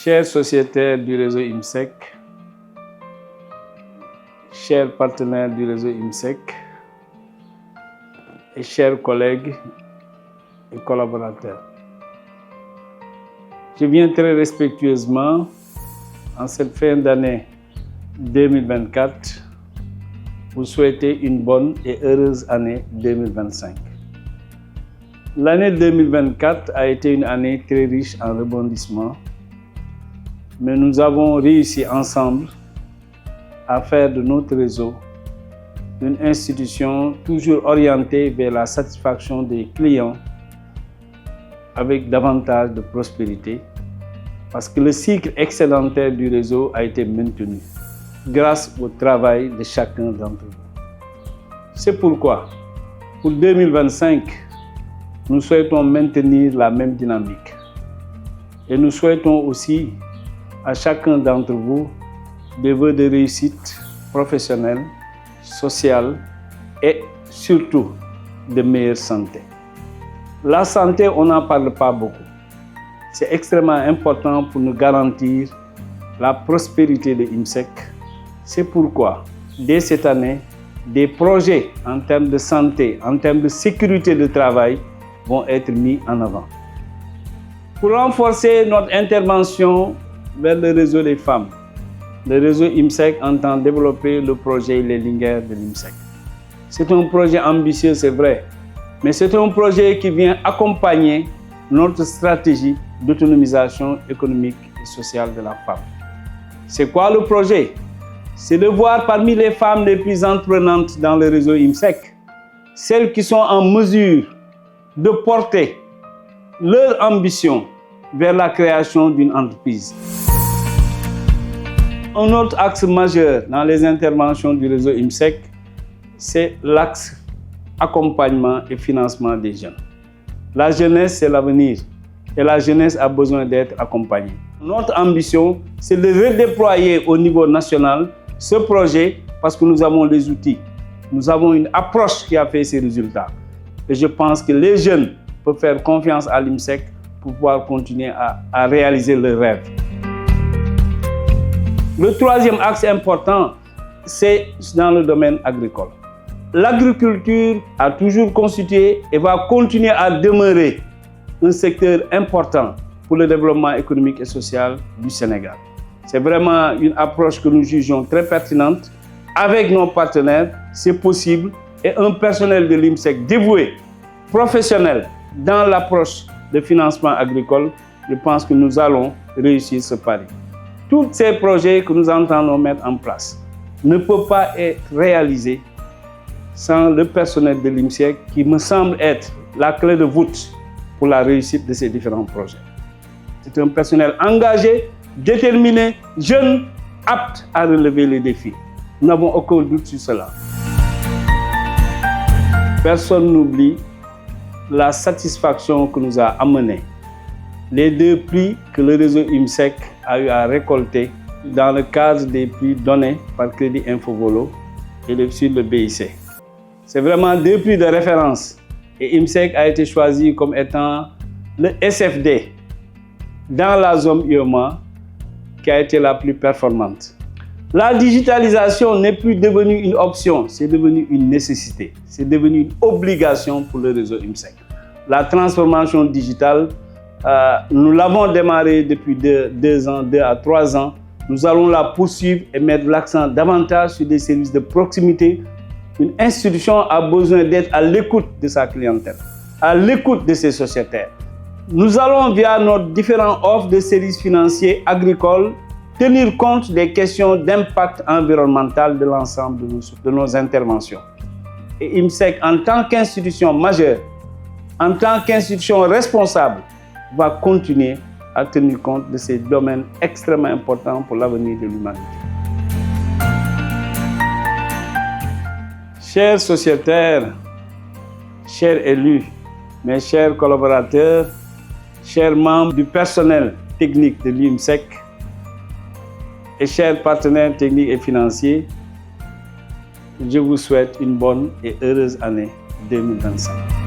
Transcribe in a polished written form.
Chers sociétaires du réseau IMSEC, chers partenaires du réseau IMSEC et chers collègues et collaborateurs, je viens très respectueusement, en cette fin d'année 2024, vous souhaiter une bonne et heureuse année 2025. L'année 2024 a été une année très riche en rebondissements, mais nous avons réussi ensemble à faire de notre réseau une institution toujours orientée vers la satisfaction des clients avec davantage de prospérité, parce que le cycle excédentaire du réseau a été maintenu grâce au travail de chacun d'entre vous. C'est pourquoi, pour 2025, nous souhaitons maintenir la même dynamique et nous souhaitons aussi à chacun d'entre vous des vœux de réussite professionnelle, sociale et surtout de meilleure santé. La santé, on n'en parle pas beaucoup. C'est extrêmement important pour nous garantir la prospérité de IMSEC. C'est pourquoi, dès cette année, des projets en termes de santé, en termes de sécurité de travail vont être mis en avant. Pour renforcer notre intervention vers le réseau des femmes, le réseau IMSEC entend développer le projet Les Linguères de l'IMSEC. C'est un projet ambitieux, c'est vrai, mais c'est un projet qui vient accompagner notre stratégie d'autonomisation économique et sociale de la femme. C'est quoi le projet? C'est de voir parmi les femmes les plus entreprenantes dans le réseau IMSEC, celles qui sont en mesure de porter leur ambition vers la création d'une entreprise. Un autre axe majeur dans les interventions du réseau IMSEC, c'est l'axe accompagnement et financement des jeunes. La jeunesse, c'est l'avenir et la jeunesse a besoin d'être accompagnée. Notre ambition, c'est de redéployer au niveau national ce projet parce que nous avons les outils. Nous avons une approche qui a fait ces résultats. Et je pense que les jeunes peuvent faire confiance à l'IMSEC pour pouvoir continuer à réaliser leurs rêves. Le troisième axe important, c'est dans le domaine agricole. L'agriculture a toujours constitué et va continuer à demeurer un secteur important pour le développement économique et social du Sénégal. C'est vraiment une approche que nous jugeons très pertinente. Avec nos partenaires, c'est possible et un personnel de l'IMSEC dévoué, professionnel dans l'approche de financement agricole, je pense que nous allons réussir ce pari. Tous ces projets que nous entendons mettre en place ne peuvent pas être réalisés sans le personnel de l'IMSEC qui me semble être la clé de voûte pour la réussite de ces différents projets. C'est un personnel engagé, déterminé, jeune, apte à relever les défis. Nous n'avons aucun doute sur cela. Personne n'oublie la satisfaction que nous a amené les 2 prix que le réseau IMSEC a eu à récolter dans le cadre des prix donnés par Crédit Infovolo et sur le BIC. C'est vraiment 2 prix de référence et IMSEC a été choisi comme étant le SFD dans la zone UEMOA qui a été la plus performante. La digitalisation n'est plus devenue une option, c'est devenu une nécessité, c'est devenu une obligation pour le réseau IMSEC. La transformation digitale, nous l'avons démarré depuis 2 ans, 2 à 3 ans. Nous allons la poursuivre et mettre l'accent davantage sur des services de proximité. Une institution a besoin d'être à l'écoute de sa clientèle, à l'écoute de ses sociétaires. Nous allons, via nos différentes offres de services financiers agricoles, tenir compte des questions d'impact environnemental de l'ensemble de nos interventions. Et IMSEC, en tant qu'institution majeure, en tant qu'institution responsable, va continuer à tenir compte de ces domaines extrêmement importants pour l'avenir de l'humanité. Chers sociétaires, chers élus, mes chers collaborateurs, chers membres du personnel technique de l'IMSEC et chers partenaires techniques et financiers, je vous souhaite une bonne et heureuse année 2025.